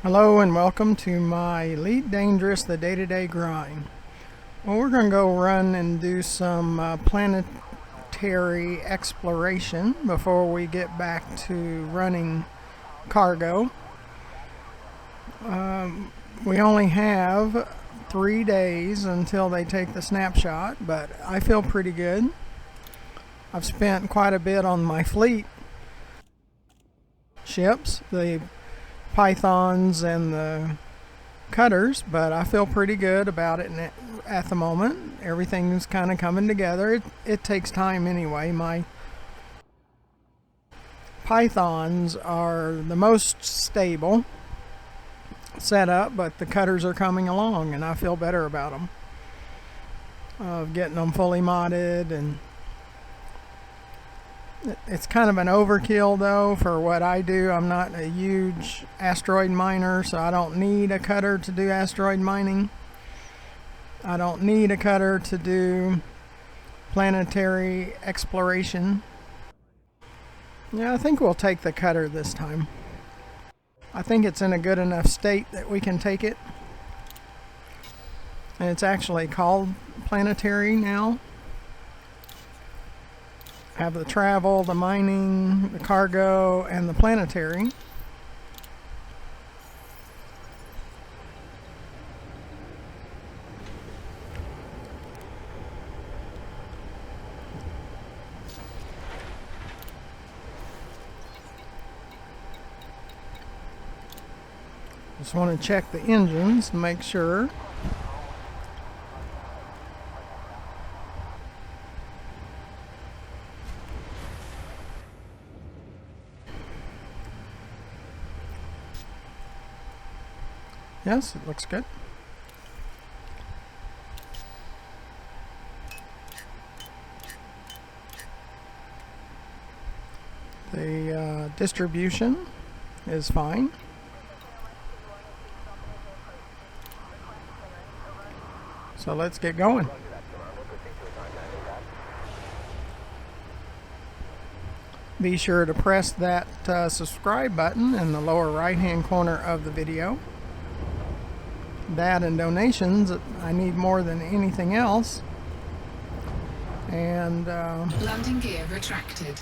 Hello and welcome to my Elite Dangerous, the day-to-day grind. Well, we're going to go run and do some planetary exploration before we get back to running cargo. We only have 3 days until they take the snapshot, but I feel pretty good. I've spent quite a bit on my fleet ships, the Pythons and the cutters, but I feel pretty good about it at the moment. Everything's kind of coming together. It takes time anyway. My Pythons are the most stable setup, but the cutters are coming along and I feel better about them. Getting them fully modded, and it's kind of an overkill though for what I do. I'm not a huge asteroid miner, so I don't need a cutter to do asteroid mining. I don't need a cutter to do planetary exploration. Yeah, I think we'll take the cutter this time. I think it's in a good enough state that we can take it. And it's actually called Planetary now. Have the travel, the mining, the cargo, and the planetary. Just want to check the engines to make sure. Yes, it looks good. The distribution is fine. So let's get going. Be sure to press that subscribe button in the lower right hand corner of the video. That and donations, I need more than anything else. And landing gear retracted.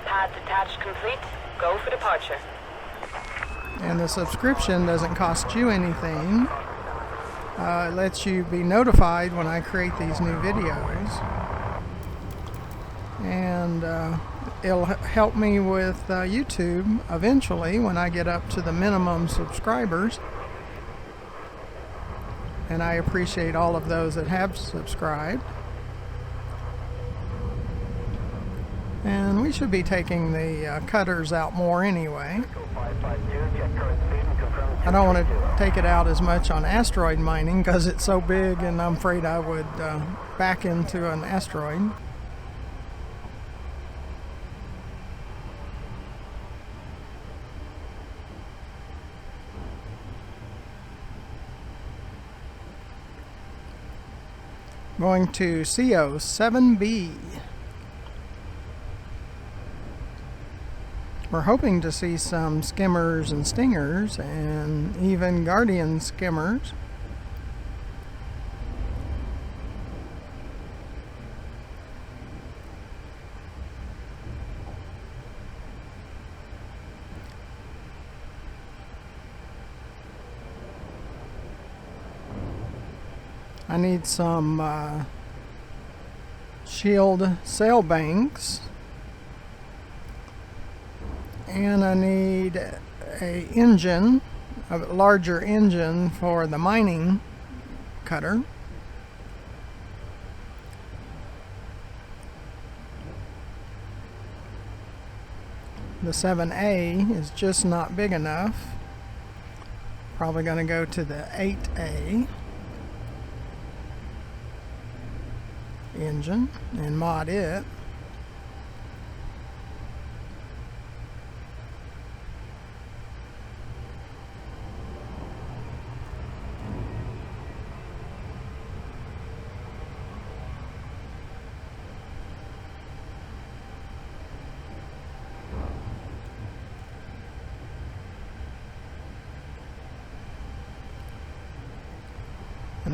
Pads attached complete. Go for departure. And the subscription doesn't cost you anything. It lets you be notified when I create these new videos. And it'll help me with YouTube eventually when I get up to the minimum subscribers. And I appreciate all of those that have subscribed. And we should be taking the cutters out more anyway. I don't want to take it out as much on asteroid mining because it's so big, and I'm afraid I would back into an asteroid. Going to CO7B. We're hoping to see some skimmers and stingers and even guardian skimmers. I need some shield sail banks, and I need a engine, a larger engine for the mining cutter. The 7A is just not big enough. Probably going to go to the 8A engine and mod it.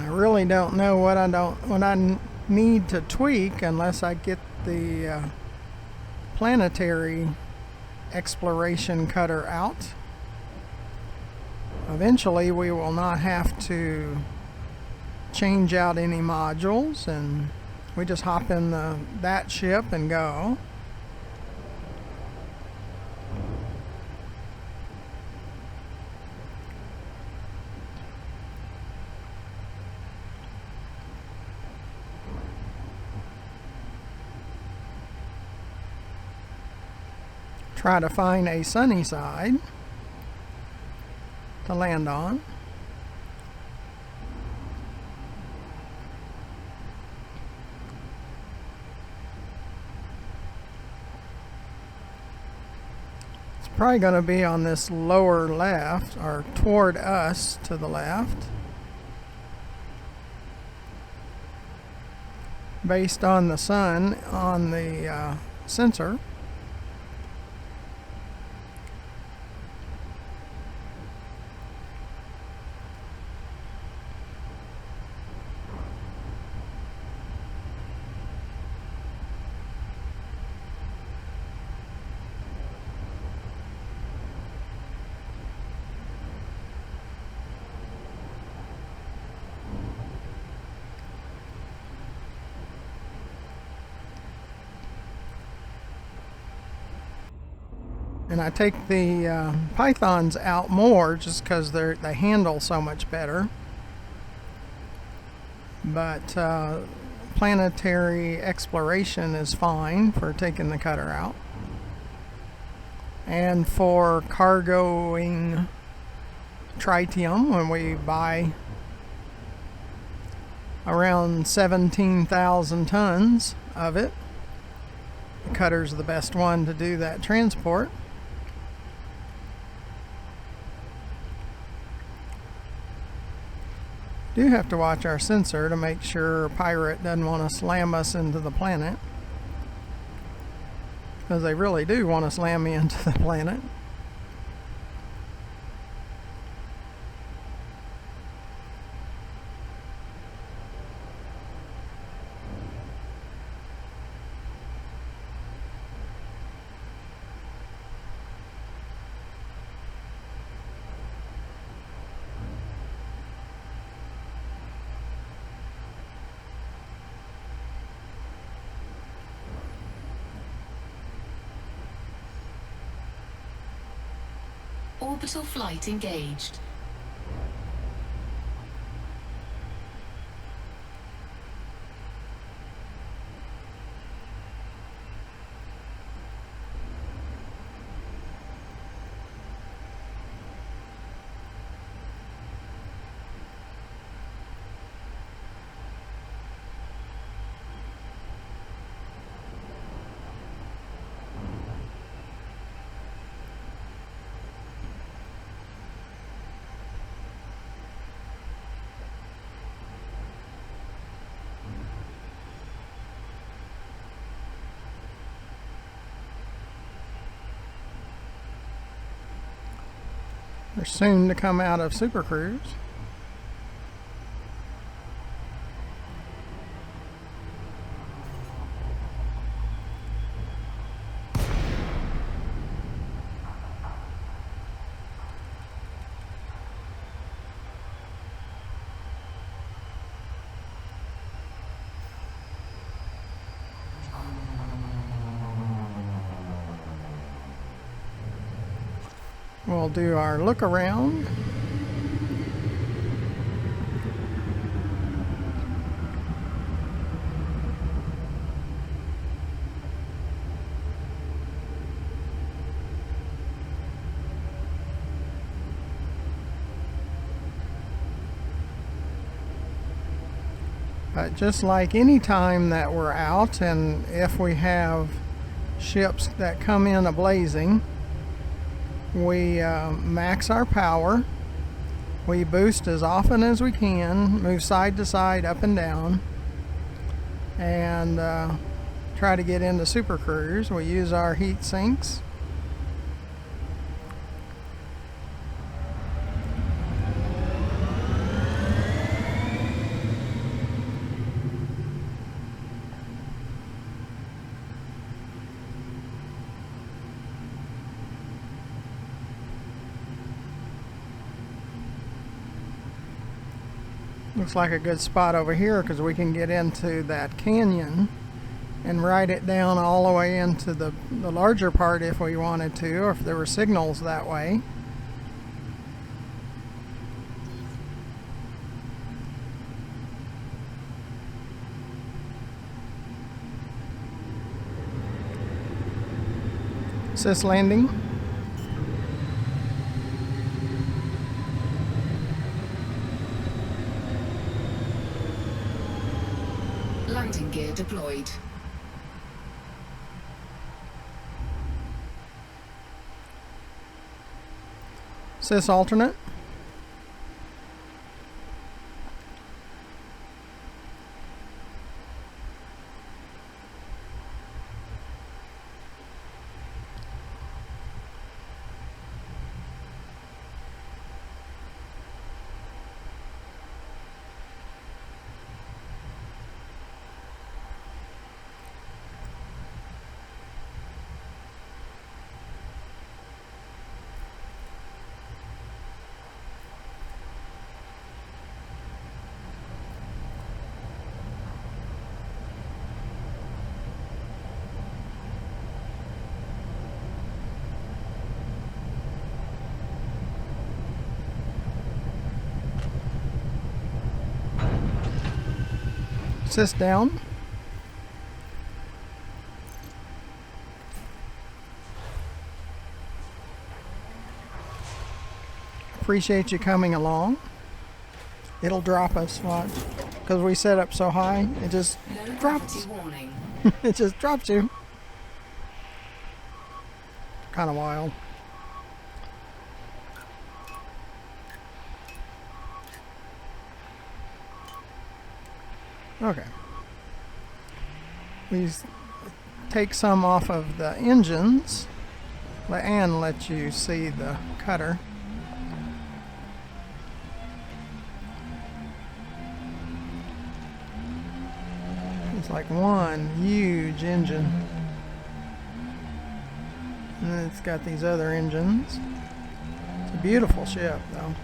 And I really don't know what I need to tweak unless I get the Planetary exploration cutter out. Eventually we will not have to change out any modules, and we just hop in that ship and go. Try to find a sunny side to land on. It's probably going to be on this lower left, or toward us to the left, based on the sun on the sensor. And I take the pythons out more just because they handle so much better. But planetary exploration is fine for taking the cutter out. And for cargoing tritium, when we buy around 17,000 tons of it, the cutter's the best one to do that transport. Do have to watch our sensor to make sure pirate doesn't want to slam us into the planet, because they really do want to slam me into the planet. Orbital flight engaged. They're soon to come out of Super Cruise. We'll do our look around. But just like any time that we're out, and if we have ships that come in a-blazing, we max our power, we boost as often as we can, move side to side, up and down, and try to get into Super Cruise. We use our heat sinks. Looks like a good spot over here because we can get into that canyon and ride it down all the way into the larger part if we wanted to, or if there were signals that way. Is this landing? Landing gear deployed. Is this alternate? Is this down? Appreciate you coming along. It'll drop us, watch. Because we set up so high, it just drops. It just drops you. Kind of wild. Okay. We take some off of the engines and let you see the cutter. It's like one huge engine. And then it's got these other engines. It's a beautiful ship, though.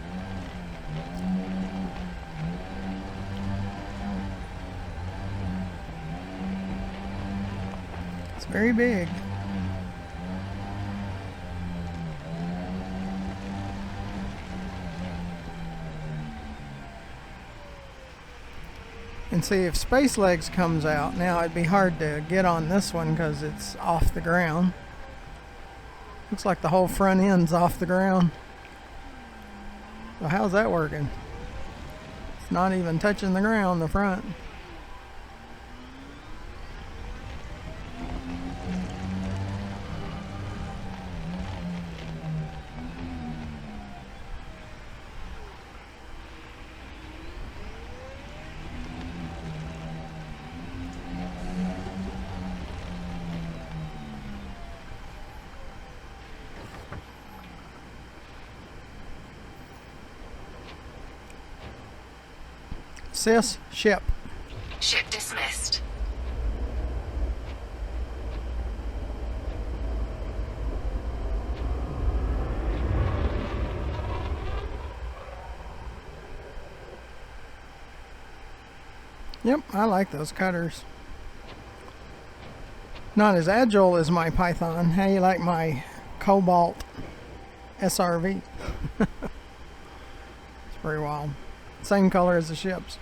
Very big. And see if Space Legs comes out. Now it'd be hard to get on this one because it's off the ground. Looks like the whole front end's off the ground. So how's that working? It's not even touching the ground, the front. Sis, ship. Ship dismissed. Yep, I like those cutters. Not as agile as my Python. How you like my Cobalt SRV? It's pretty wild. Same color as the ships.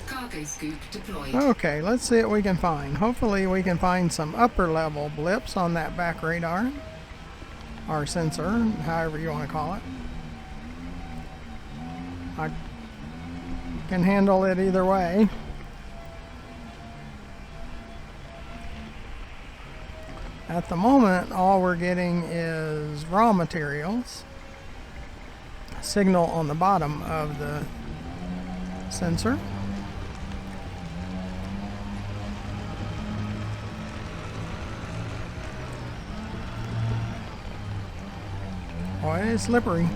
Cargo scoop deployed. Okay, let's see what we can find. Hopefully we can find some upper level blips on that back radar. Or sensor, however you want to call it. I can handle it either way. At the moment, all we're getting is raw materials. Signal on the bottom of the sensor. Boy, it's slippery.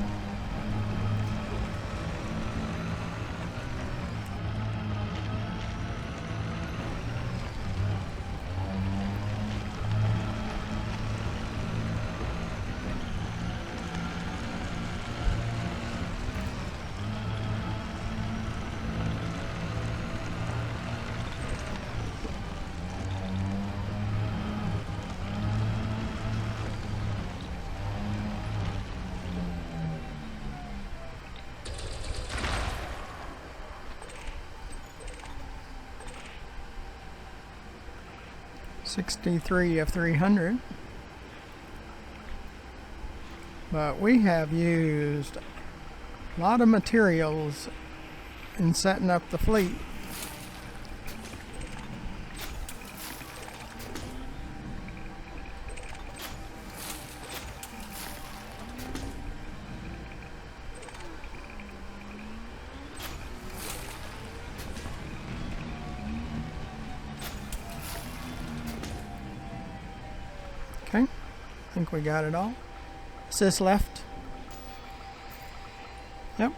63 of 300. But we have used a lot of materials in setting up the fleet. Okay, I think we got it all. Is this left? Yep.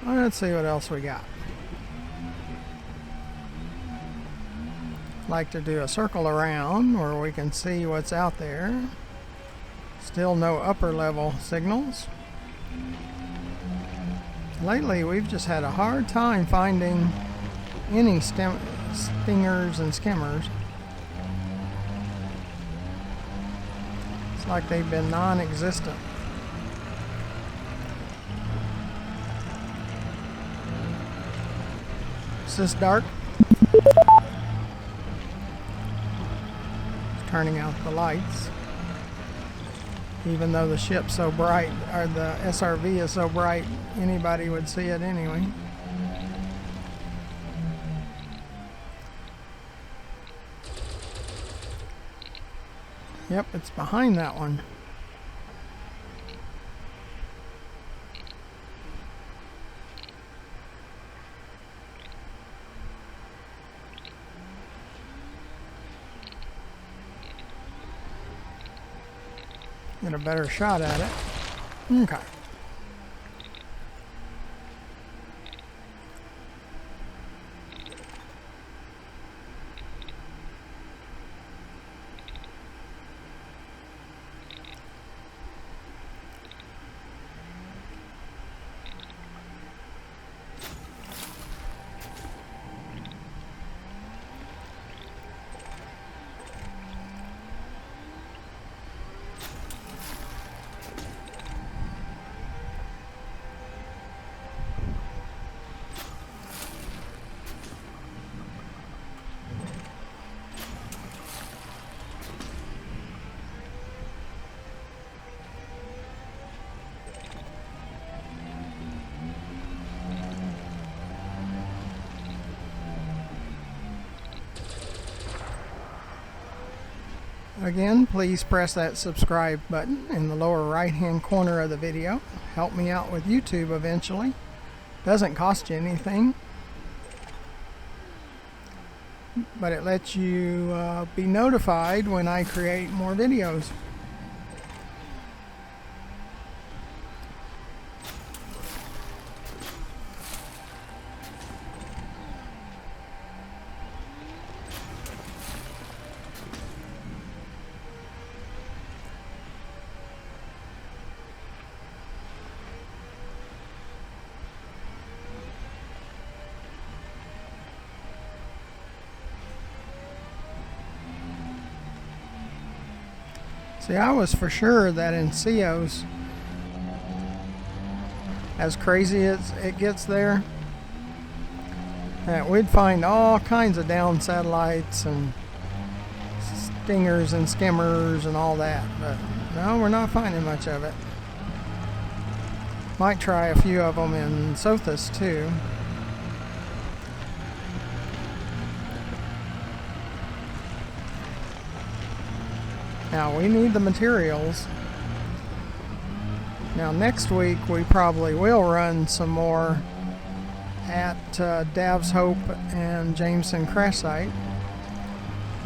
Well, let's see what else we got. Like to do a circle around where we can see what's out there. Still no upper level signals. Lately we've just had a hard time finding any stingers and skimmers. It's like they've been non-existent. Is this dark? Turning out the lights. Even though the ship's so bright, or the SRV is so bright, anybody would see it anyway. Yep, it's behind that one. Get a better shot at it. Okay. Again, please press that subscribe button in the lower right hand corner of the video. Help me out with YouTube eventually. Doesn't cost you anything, but it lets you be notified when I create more videos. See, I was for sure that in CEOs, as crazy as it gets there, that we'd find all kinds of down satellites and stingers and skimmers and all that, but no, we're not finding much of it. Might try a few of them in Sothis too. Now we need the materials. Now next week we probably will run some more at Dav's Hope and Jameson crash site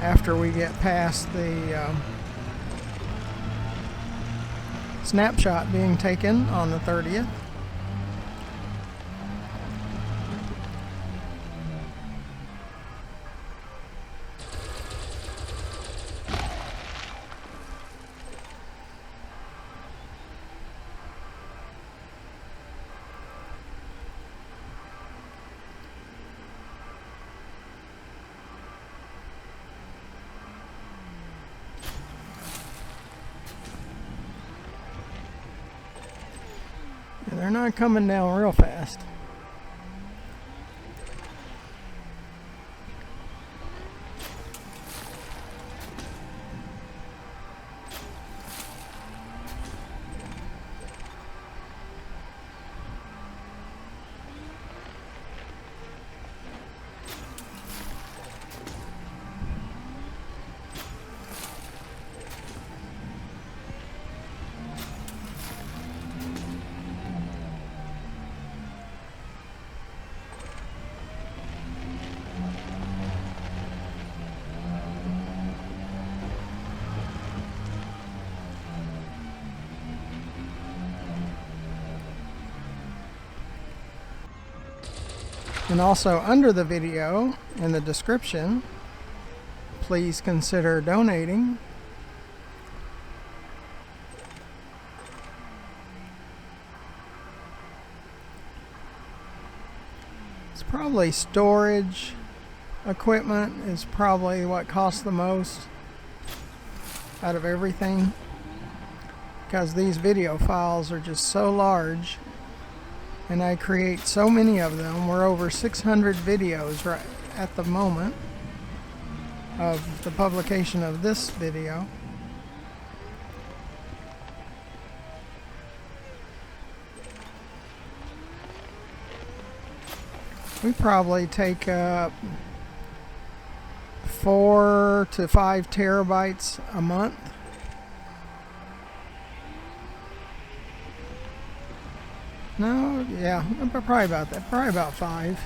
after we get past the snapshot being taken on the 30th. They're not coming down real fast. And also under the video in the description, please consider donating. It's probably storage equipment is probably what costs the most out of everything, because these video files are just so large and I create so many of them. We're over 600 videos right at the moment of the publication of this video. We probably take up 4 to 5 terabytes a month. No, yeah, probably about that. Probably about 5.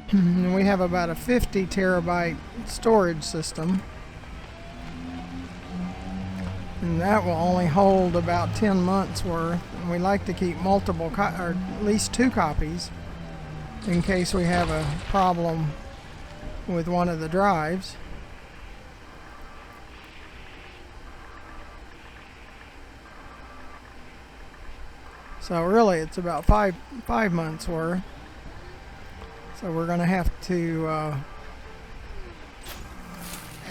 And we have about a 50 terabyte storage system. And that will only hold about 10 months worth. And we like to keep multiple, or at least 2 copies, in case we have a problem with one of the drives. So really it's about five months worth. So we're going to have to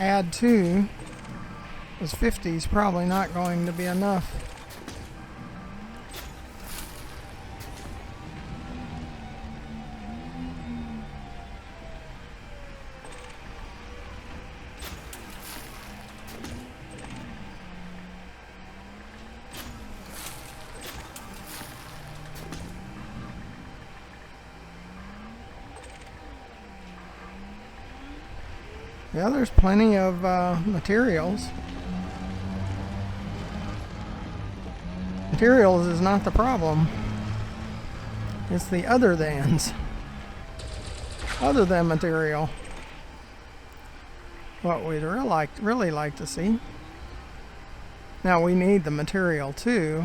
add 2, because 50 is probably not going to be enough. Yeah, there's plenty of materials. Materials is not the problem. It's the other thans. Other than material. What we'd really like to see. Now we need the material too.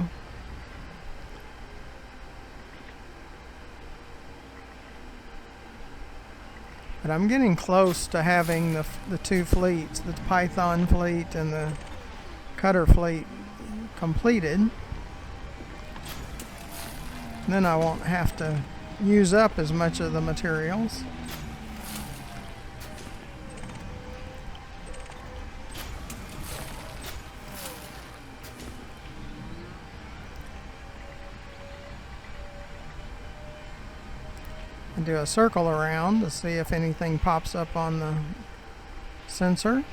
But I'm getting close to having the 2 fleets, the Python fleet and the Cutter fleet, completed. Then I won't have to use up as much of the materials. And do a circle around to see if anything pops up on the sensor.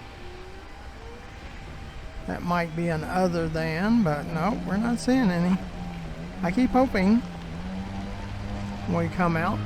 That might be an other than, but no, we're not seeing any. I keep hoping when we come out.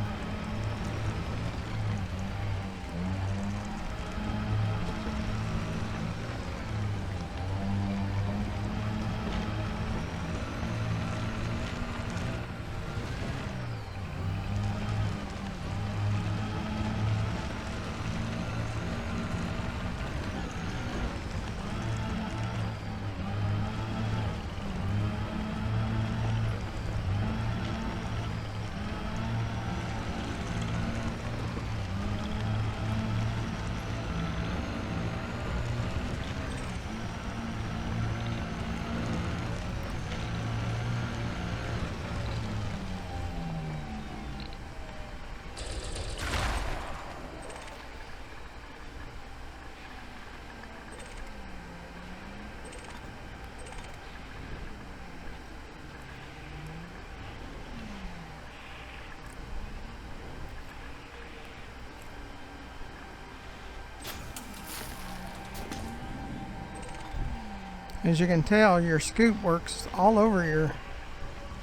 As you can tell, your scoop works all over your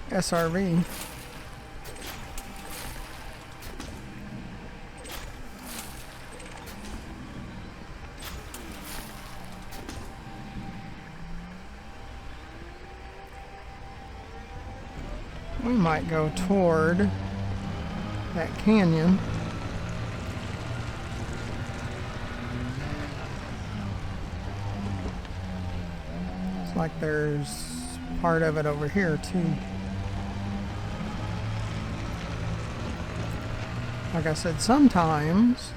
SRV. We might go toward that canyon. Like there's part of it over here too. Like I said, sometimes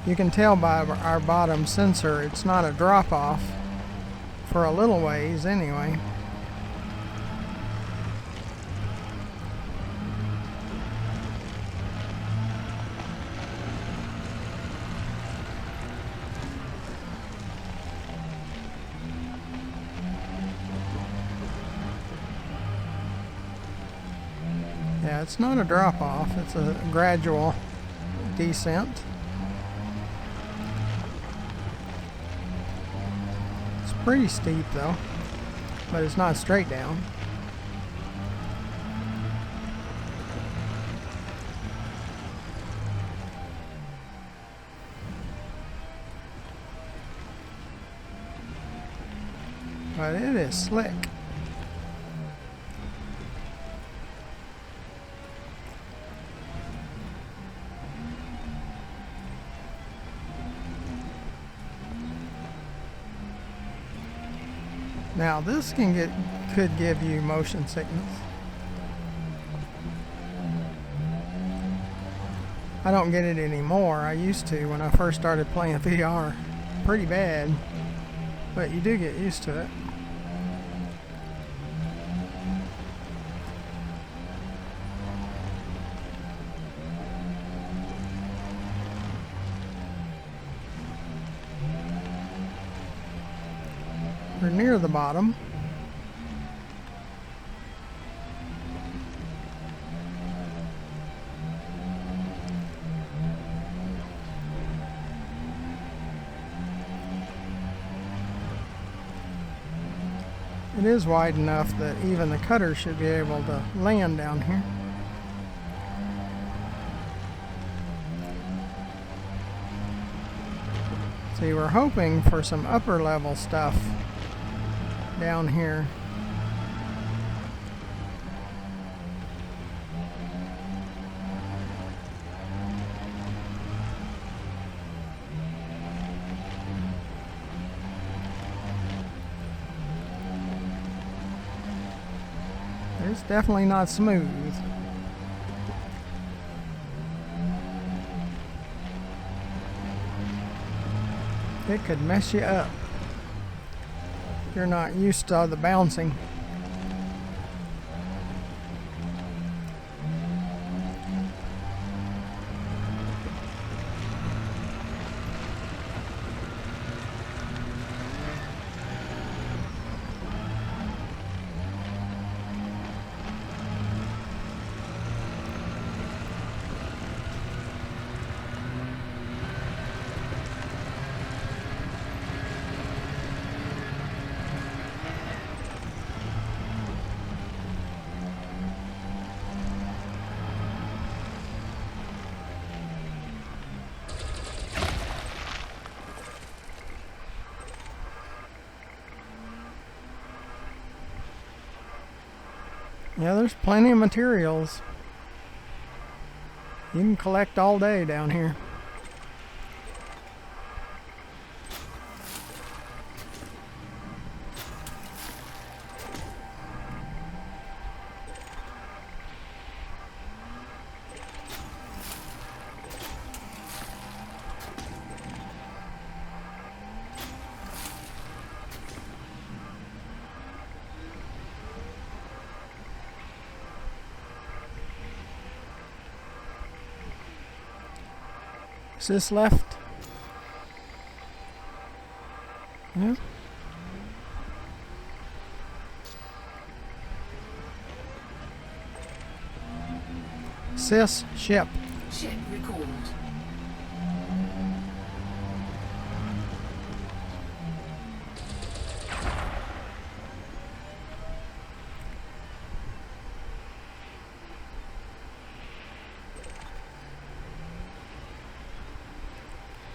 you can tell by our bottom sensor it's not a drop off for a little ways anyway. Yeah, it's not a drop off, it's a gradual descent. It's pretty steep though, but it's not straight down. But it is slick. Now this could give you motion sickness. I don't get it anymore. I used to when I first started playing VR. Pretty bad, but you do get used to it. We're near the bottom. It is wide enough that even the cutter should be able to land down here. See, we're hoping for some upper level stuff down here. It's definitely not smooth. It could mess you up. You're not used to the bouncing. Yeah, there's plenty of materials. You can collect all day down here. Is this left? Yeah. Sis, ship. Ship recalled.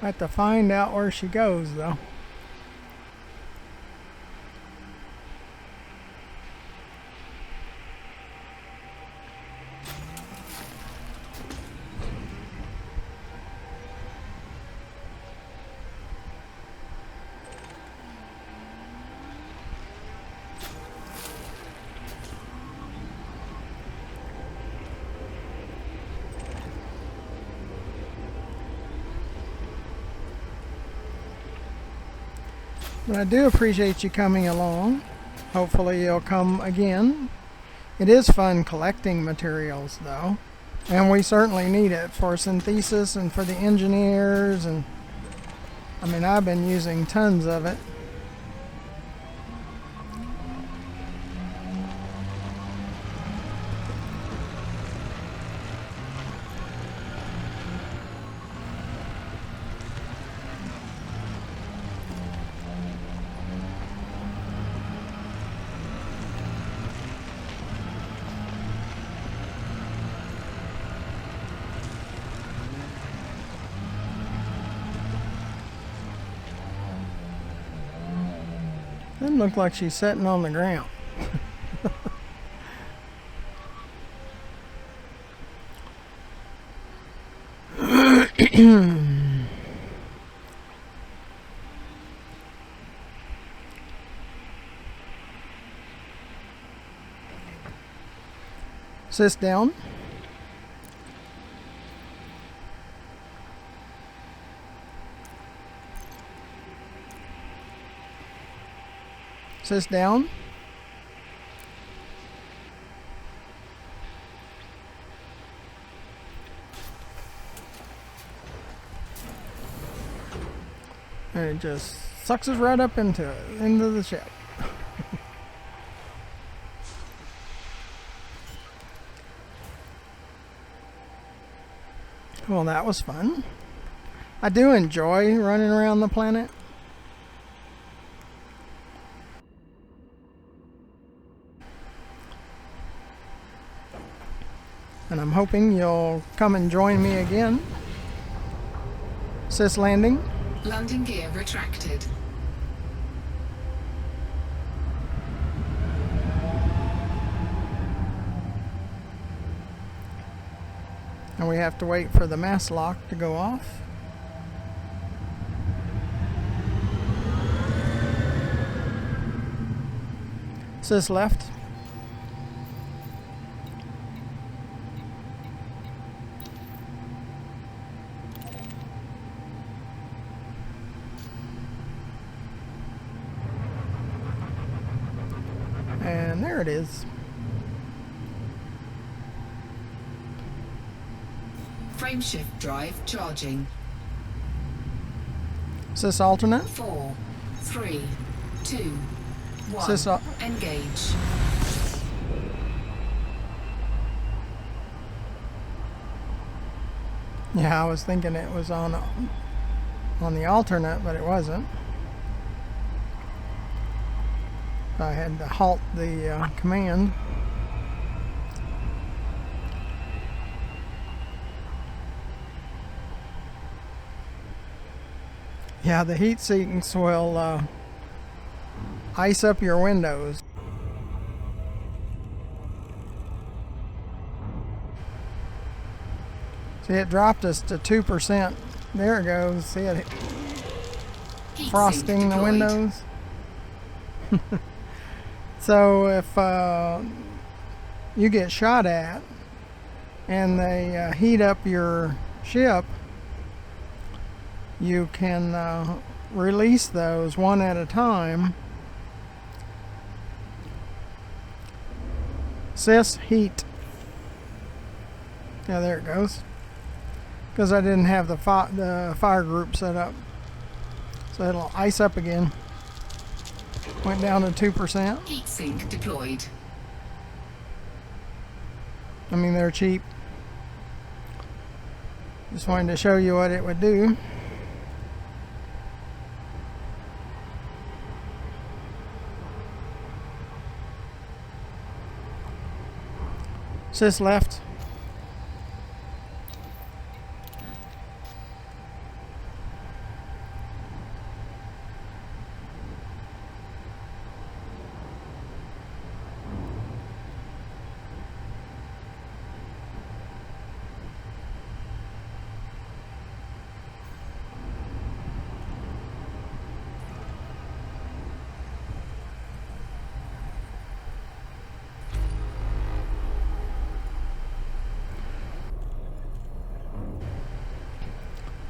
I have to find out where she goes, though. But I do appreciate you coming along. Hopefully you'll come again. It is fun collecting materials though, and we certainly need it for synthesis and for the engineers, and I mean I've been using tons of it. Doesn't look like she's sitting on the ground. Sit down. Sit down. And it just sucks us right up into the ship. Well, that was fun. I do enjoy running around the planet. And I'm hoping you'll come and join me again. Sis landing. Landing gear retracted. And we have to wait for the mast lock to go off. Sis left. And there it is. Frameshift drive charging. Sis alternate. 4, 3, 2, 1. Sis Engage. Yeah, I was thinking it was on the alternate, but it wasn't. I had to halt the command. Yeah, the heat sinks will ice up your windows. See, it dropped us to 2%. There it goes. See it frosting the windows. So if you get shot at and they heat up your ship, you can release those one at a time. Sis, heat. Yeah, there it goes. Because I didn't have the fire group set up. So it'll ice up again. Went down to 2%. Heat sink deployed. I mean, they're cheap. Just wanted to show you what it would do. Sis left.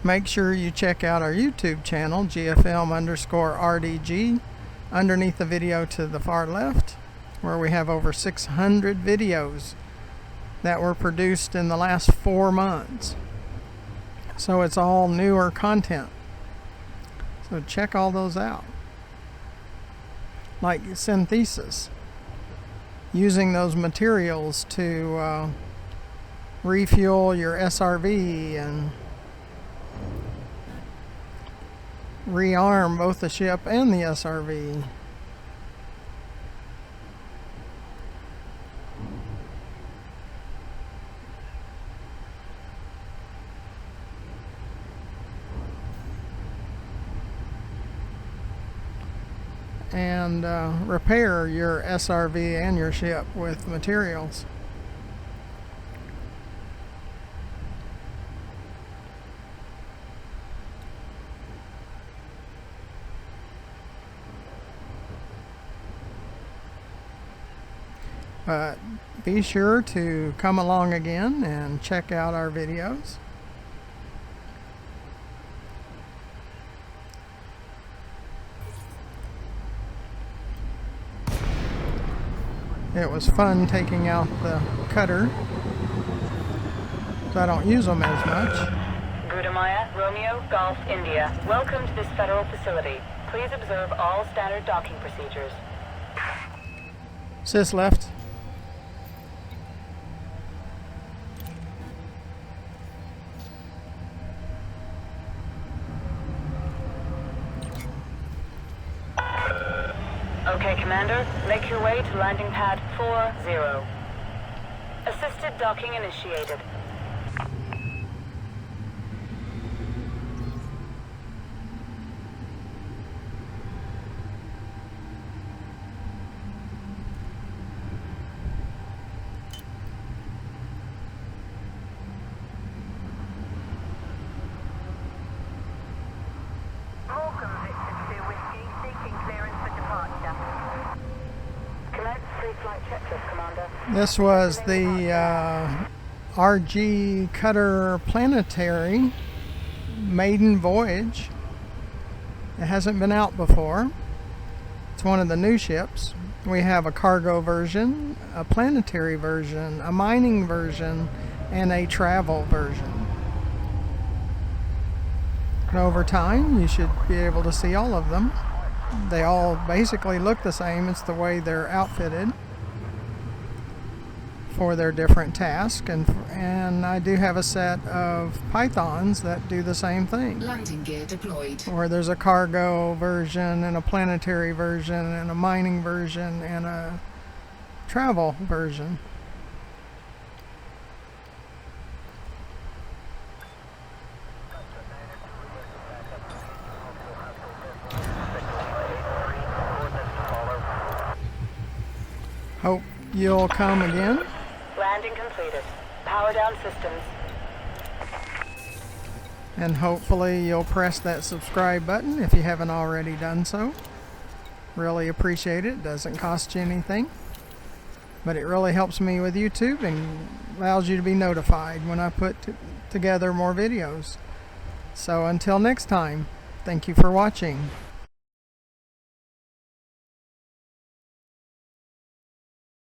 Make sure you check out our YouTube channel, GFM_RDG, underneath the video to the far left, where we have over 600 videos that were produced in the last 4 months. So it's all newer content. So check all those out. Like synthesis, using those materials to refuel your SRV and rearm both the ship and the SRV. And repair your SRV and your ship with materials. But be sure to come along again and check out our videos. It was fun taking out the cutter, so I don't use them as much. Gudamaya, Romeo, Golf, India. Welcome to this federal facility. Please observe all standard docking procedures. Sis left. Okay, Commander, make your way to landing pad 40. Assisted docking initiated. This was the RG Cutter Planetary maiden voyage. It hasn't been out before. It's one of the new ships. We have a cargo version, a planetary version, a mining version, and a travel version. And over time, you should be able to see all of them. They all basically look the same. It's the way they're outfitted for their different tasks, and I do have a set of Pythons that do the same thing. Landing gear deployed. Where there's a cargo version and a planetary version and a mining version and a travel version. Hope you'll come again. Landing completed. Power down systems. And hopefully you'll press that subscribe button if you haven't already done so. Really appreciate it. Doesn't cost you anything. But it really helps me with YouTube and allows you to be notified when I put together more videos. So until next time, thank you for watching.